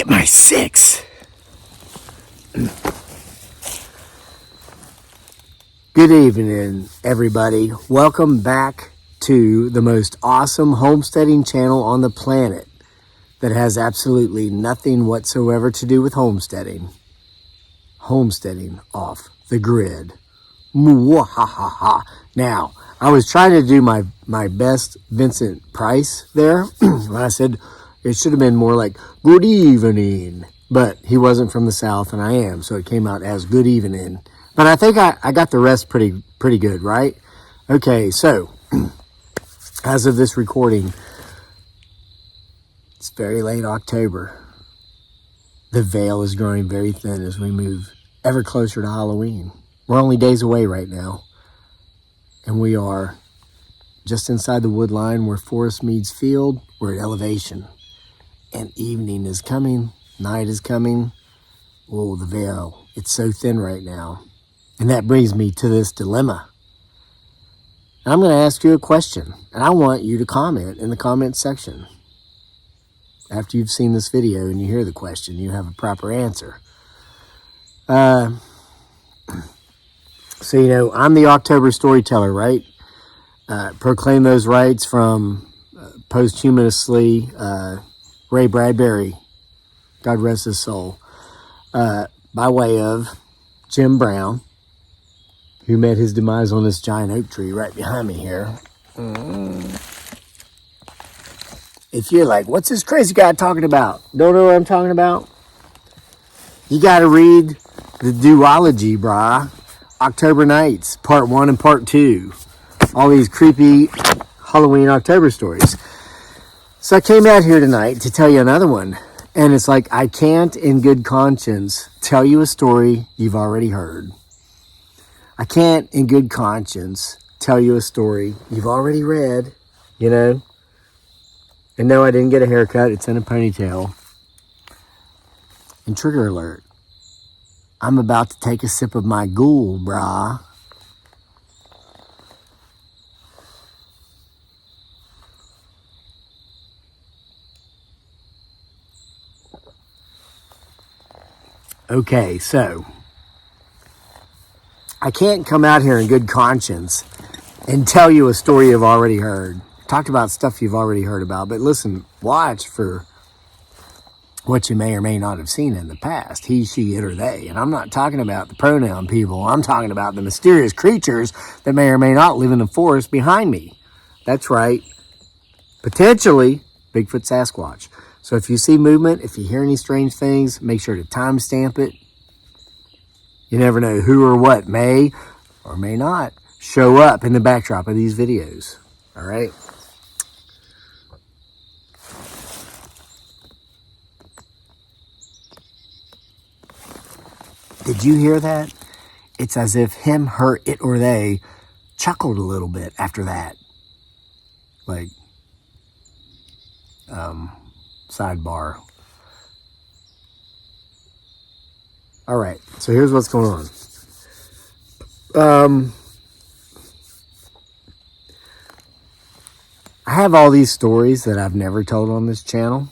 get my 6. Good evening, everybody. Welcome back to the most awesome homesteading channel on the planet that has absolutely nothing whatsoever to do with homesteading. Homesteading off the grid. Mwah-ha-ha-ha. Now, I was trying to do my best Vincent Price there when I said it should have been more like good evening, but he wasn't from the South and I am, so it came out as good evening. But I think I got the rest pretty good, right? Okay, so as of this recording, it's very late October. The veil is growing very thin as we move ever closer to Halloween. We're only days away right now. And we are just inside the wood line where forest meets field. We're at elevation. And evening is coming. Night is coming. Oh, the veil. It's so thin right now. And that brings me to this dilemma. I'm going to ask you a question. And I want you to comment in the comment section. After you've seen this video and you hear the question, you have a proper answer. So, you know, I'm the October storyteller, right? Proclaim those rights from posthumously Ray Bradbury, God rest his soul, by way of Jim Brown, who met his demise on this giant oak tree right behind me here. If you're like, what's this crazy guy talking about? Don't know what I'm talking about? You got to read the duology, brah. October Nights, Part 1 and Part 2. All these creepy Halloween October stories. So I came out here tonight to tell you another one. And it's like, I can't in good conscience tell you a story you've already heard. I can't in good conscience tell you a story you've already read, you know. And no, I didn't get a haircut. It's in a ponytail. And trigger alert. I'm about to take a sip of my ghoul, brah. Okay, so I can't come out here in good conscience and tell you a story you've already heard. Talked about stuff you've already heard about, but listen, watch for what you may or may not have seen in the past. He, she, it, or they. And I'm not talking about the pronoun people. I'm talking about the mysterious creatures that may or may not live in the forest behind me. That's right. Potentially Bigfoot, Sasquatch. So if you see movement, if you hear any strange things, make sure to timestamp it. You never know who or what may or may not show up in the backdrop of these videos. All right? Did you hear that? It's as if him, her, it, or they chuckled a little bit after that. Like, sidebar. All right, so here's what's going on. I have all these stories that I've never told on this channel.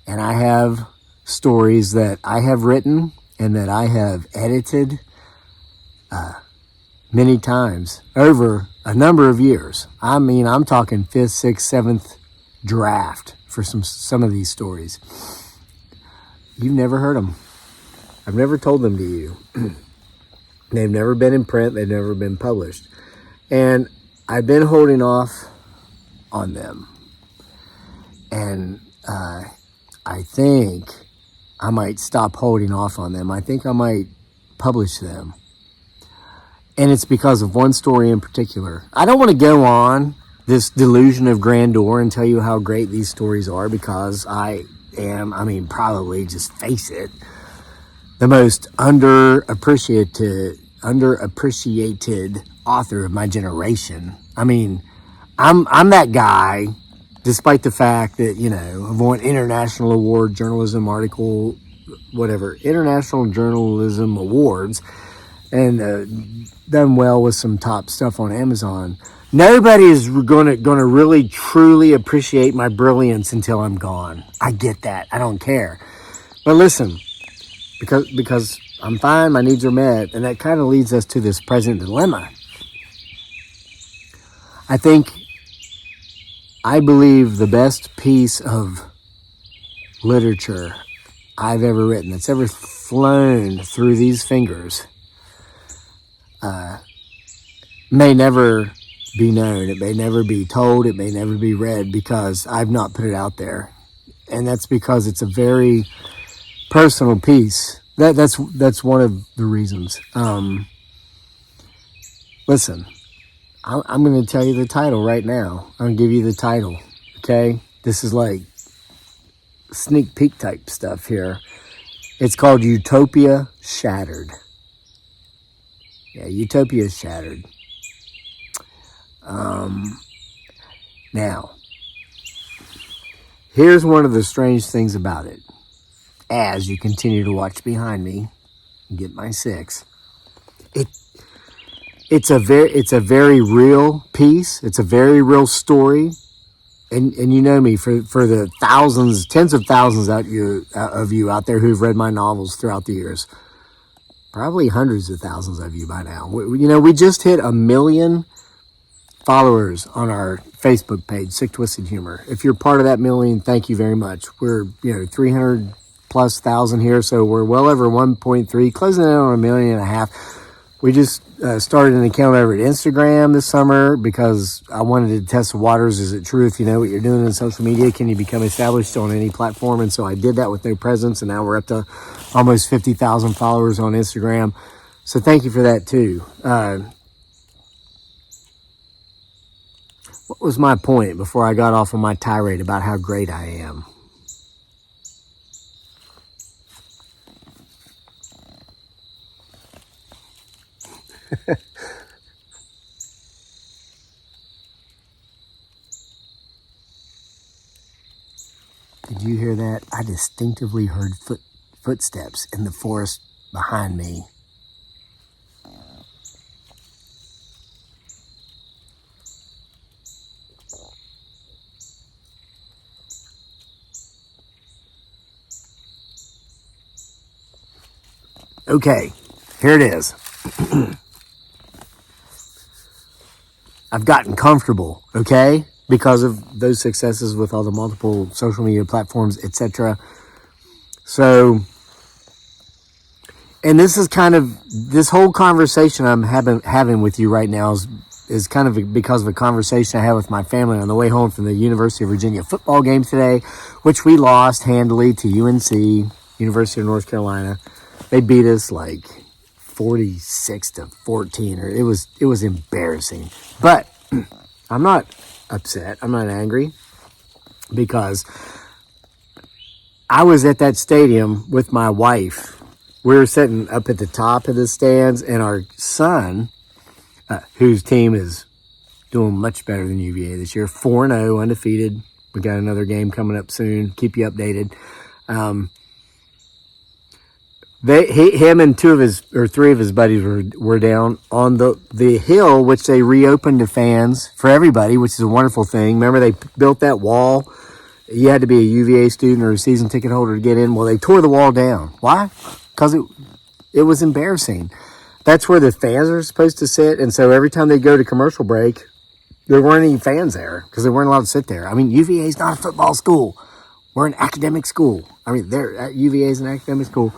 And I have stories that I have written and that I have edited many times over a number of years. I mean, I'm talking 5th, 6th, 7th draft for some of these stories. You've never heard them. I've never told them to you. They've never been in print. They've never been published. And I've been holding off on them. And I think I might stop holding off on them. I think I might publish them. And it's because of one story in particular. I don't want to go on this delusion of grandeur and tell you how great these stories are because I am, probably, just face it, the most underappreciated author of my generation. I'm that guy, despite the fact that, you know, I've won international award, journalism article, whatever, international journalism awards, and done well with some top stuff on Amazon. Nobody is gonna really truly appreciate my brilliance until I'm gone. I get that. I don't care. But listen, because I'm fine, my needs are met, and that kind of leads us to this present dilemma. I believe the best piece of literature I've ever written, that's ever flown through these fingers, may never be known. It may never be told. It may never be read because I've not put it out there. And that's because it's a very personal piece. That's one of the reasons. Listen, I'm going to tell you the title right now. I'm going to give you the title. Okay? This is like sneak peek type stuff here. It's called Utopia Shattered. Yeah, Utopia Shattered. Now, here's one of the strange things about it. As you continue to watch behind me and get my 6, it's a very real piece. It's a very real story. And you know me, for the thousands, tens of thousands of you out there who've read my novels throughout the years, probably hundreds of thousands of you by now. We just hit 1 million followers on our Facebook page, Sick Twisted Humor. If you're part of that million, thank you very much. We're 300 plus thousand here, so we're well over 1.3, closing in on 1.5 million. We just started an account over at Instagram this summer because I wanted to test the waters. Is it true if you know what you're doing in social media, can you become established on any platform? And so I did that with no presence, and now we're up to almost 50,000 followers on Instagram. So thank you for that too. What was my point before I got off on my tirade about how great I am? Did you hear that? I distinctively heard footsteps in the forest behind me. Okay, here it is. I've gotten comfortable, okay, because of those successes with all the multiple social media platforms, etc. So, and this is kind of, this whole conversation I'm having with you right now is kind of because of a conversation I had with my family on the way home from the University of Virginia football game today, which we lost handily to UNC, University of North Carolina. They beat us like 46-14, or it was embarrassing. But I'm not upset. I'm not angry because I was at that stadium with my wife. We were sitting up at the top of the stands, and our son, whose team is doing much better than UVA this year, 4-0, undefeated. We got another game coming up soon. Keep you updated. Him and 3 of his buddies were down on the hill, which they reopened to fans for everybody, which is a wonderful thing. Remember, they built that wall. You had to be a UVA student or a season ticket holder to get in. Well, they tore the wall down. Why? Because it was embarrassing. That's where the fans are supposed to sit, and so every time they go to commercial break, there weren't any fans there because they weren't allowed to sit there. I mean, UVA is not a football school. We're an academic school. I mean, UVA is an academic school.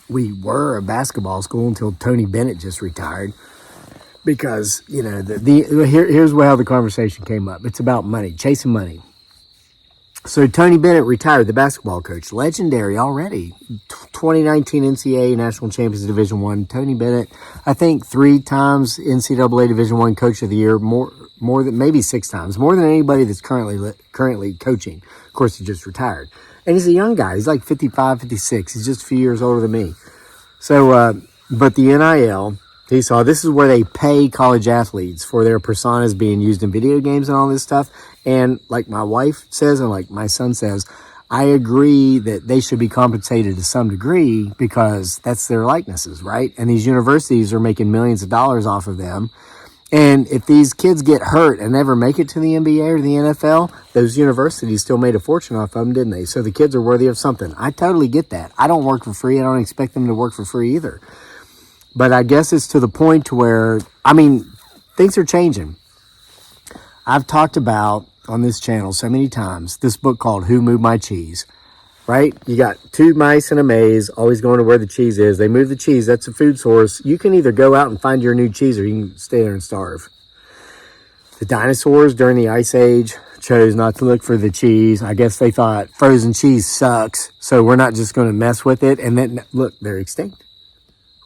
We were a basketball school until Tony Bennett just retired, because here's how the conversation came up. It's about money, chasing money. So Tony Bennett retired, the basketball coach, legendary already. 2019 NCAA National Champions Division I. Tony Bennett, I think 3 times NCAA Division I Coach of the Year, more than maybe 6 times, more than anybody that's currently coaching. Of course, he just retired. And he's a young guy. He's like 55, 56. He's just a few years older than me. So, but the NIL, he saw, this is where they pay college athletes for their personas being used in video games and all this stuff. And like my wife says, and like my son says, I agree that they should be compensated to some degree because that's their likenesses, right? And these universities are making millions of dollars off of them. And if these kids get hurt and never make it to the NBA or the NFL, those universities still made a fortune off of them, didn't they? So the kids are worthy of something. I totally get that. I don't work for free. I don't expect them to work for free either. But I guess it's to the point to where, I mean, things are changing. I've talked about on this channel so many times this book called Who Moved My Cheese, right? You got two mice in a maze, always going to where the cheese is. They move the cheese. That's a food source. You can either go out and find your new cheese or you can stay there and starve. The dinosaurs during the Ice Age chose not to look for the cheese. I guess they thought frozen cheese sucks, so we're not just going to mess with it. And then, look, they're extinct,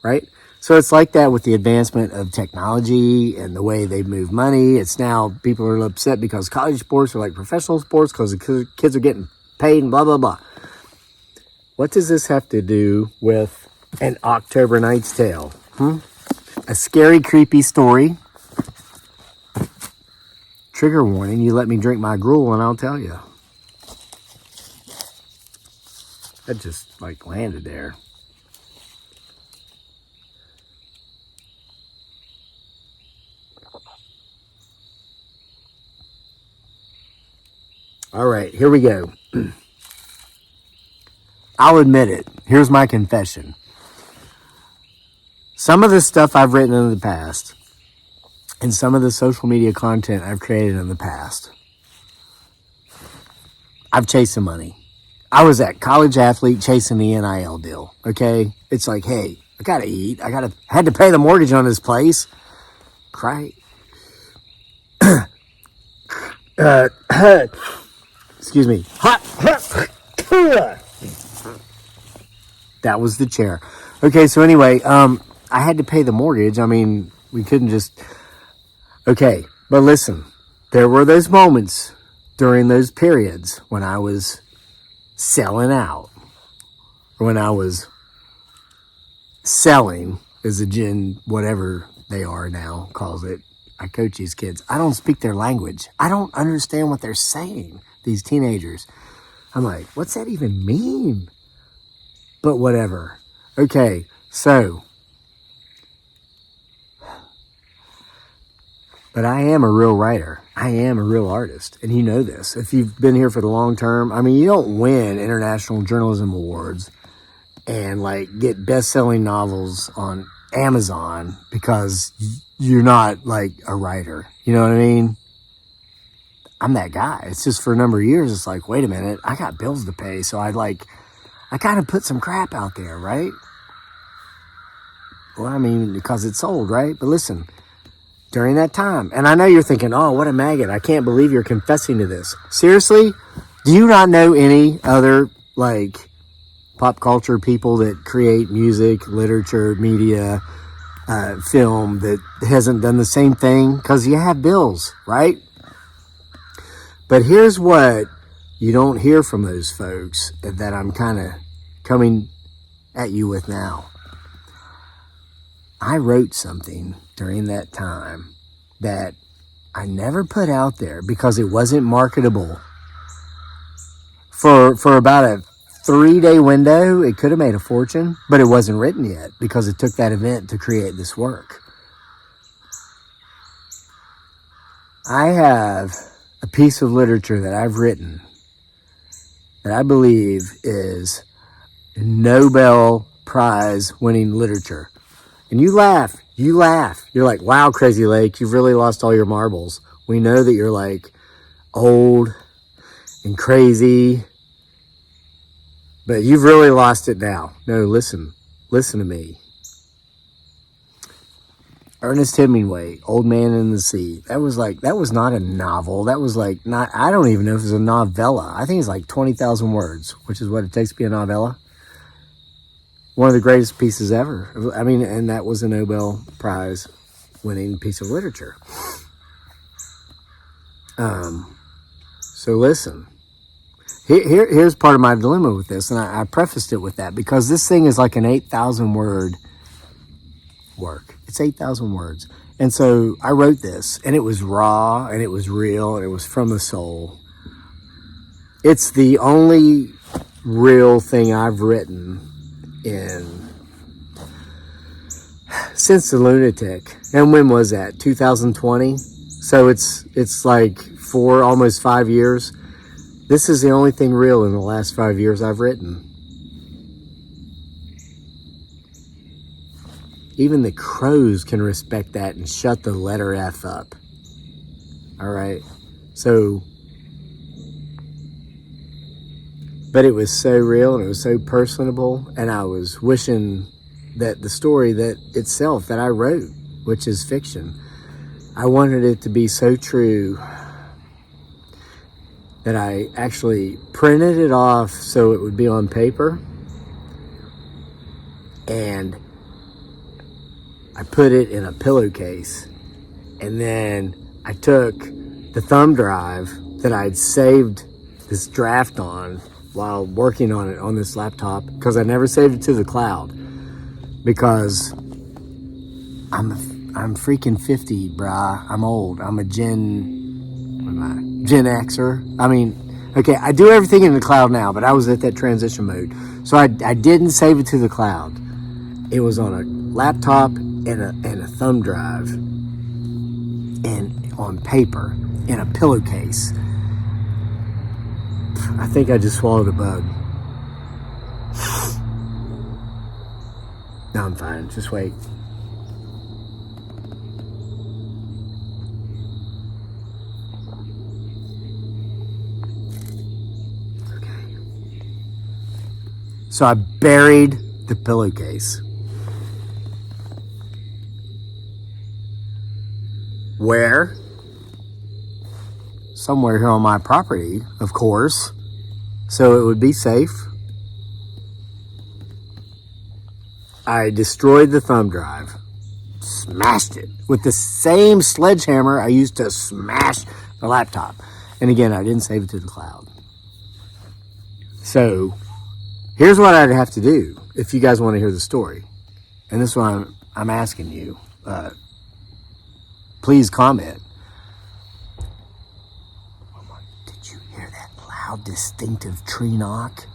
right? So it's like that with the advancement of technology and the way they move money. It's now people are upset because college sports are like professional sports because the kids are getting paid and blah, blah, blah. What does this have to do with an October Night's Tale? A scary, creepy story. Trigger warning, you let me drink my gruel and I'll tell you. That just like landed there. All right, here we go. I'll admit it. Here's my confession. Some of the stuff I've written in the past and some of the social media content I've created in the past, I've chased some money. I was that college athlete chasing the NIL deal, okay? It's like, hey, I gotta eat. Had to pay the mortgage on this place. Cry. Excuse me. That was the chair. Okay, so anyway, I had to pay the mortgage. I mean, we couldn't just... Okay, but listen, there were those moments during those periods when I was selling out, or when I was selling, as a gin, whatever they are now, calls it. I coach these kids. I don't speak their language. I don't understand what they're saying, these teenagers. I'm like, what's that even mean? But whatever. Okay, so... But I am a real writer. I am a real artist. And you know this. If you've been here for the long term, I mean, you don't win international journalism awards and like get best-selling novels on Amazon because you're not like a writer. You know what I mean? I'm that guy. It's just for a number of years, it's like, wait a minute, I got bills to pay. So I kind of put some crap out there, right? Well, I mean, because it's sold, right? But listen, during that time, and I know you're thinking, oh, what a maggot. I can't believe you're confessing to this. Seriously? Do you not know any other, like, pop culture people that create music, literature, media, film that hasn't done the same thing? Because you have bills, right? But here's what you don't hear from those folks that I'm kind of coming at you with now. I wrote something during that time that I never put out there because it wasn't marketable. For about a 3-day window, it could have made a fortune, but it wasn't written yet because it took that event to create this work. I have a piece of literature that I've written that I believe is Nobel Prize winning literature. And you laugh. You're like, wow, Crazy Lake, you've really lost all your marbles. We know that you're like old and crazy, but you've really lost it now. No, listen to me. Ernest Hemingway, Old Man in the Sea. That was not a novel. That was like not, I don't even know if it's a novella. I think it's like 20,000 words, which is what it takes to be a novella. One of the greatest pieces ever. I mean, and that was a Nobel Prize winning piece of literature. So listen, here's part of my dilemma with this. And I prefaced it with that because this thing is like an 8,000 word work. It's 8,000 words. And so I wrote this and it was raw and it was real and it was from the soul. It's the only real thing I've written in since the lunatic. And when was that? 2020. So it's like almost 5 years. This is the only thing real in the last 5 years I've written. Even the crows can respect that and shut the letter F up. All right. So, but it was so real and it was so personable. And I was wishing that the story that itself that I wrote, which is fiction, I wanted it to be so true that I actually printed it off so it would be on paper. And I put it in a pillowcase, and then I took the thumb drive that I'd saved this draft on while working on it on this laptop, because I never saved it to the cloud, because I'm freaking 50, brah. I'm old. I'm a Gen Xer. I mean, okay, I do everything in the cloud now, but I was at that transition mode, so I didn't save it to the cloud. It was on a laptop and a thumb drive and on paper in a pillowcase. I think I just swallowed a bug. No, I'm fine. Just wait. Okay. So I buried the pillowcase. Where? Somewhere here on my property, of course, so it would be safe. I destroyed the thumb drive, smashed it with the same sledgehammer I used to smash the laptop. And again, I didn't save it to the cloud. So here's what I'd have to do if you guys want to hear the story. And this is what I'm asking you. Please comment. Did you hear that loud, distinctive tree knock?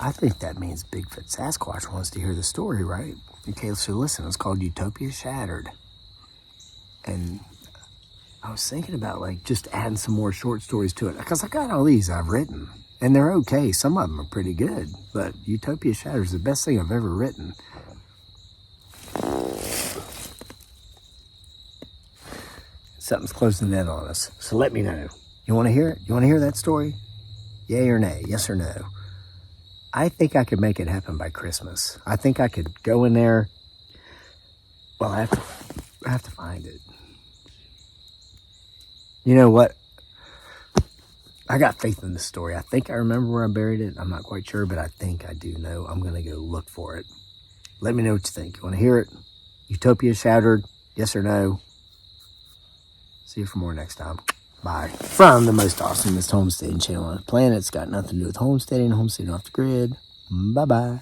I think that means Bigfoot Sasquatch wants to hear the story, right? Okay, so listen, it's called Utopia Shattered. And I was thinking about like just adding some more short stories to it, because I got all these I've written and they're okay. Some of them are pretty good, but Utopia Shattered is the best thing I've ever written. Something's closing in on us, so let me know. You want to hear it? You want to hear that story? Yay or nay? Yes or no? I think I could make it happen by Christmas. I think I could go in there. Well, I have to find it. You know what? I got faith in this story. I think I remember where I buried it. I'm not quite sure, but I think I do know. I'm going to go look for it. Let me know what you think. You want to hear it? Utopia Shattered? Yes or no? See you for more next time. Bye. From the most awesomest homesteading channel on the planet. It's got nothing to do with homesteading off the grid. Bye-bye.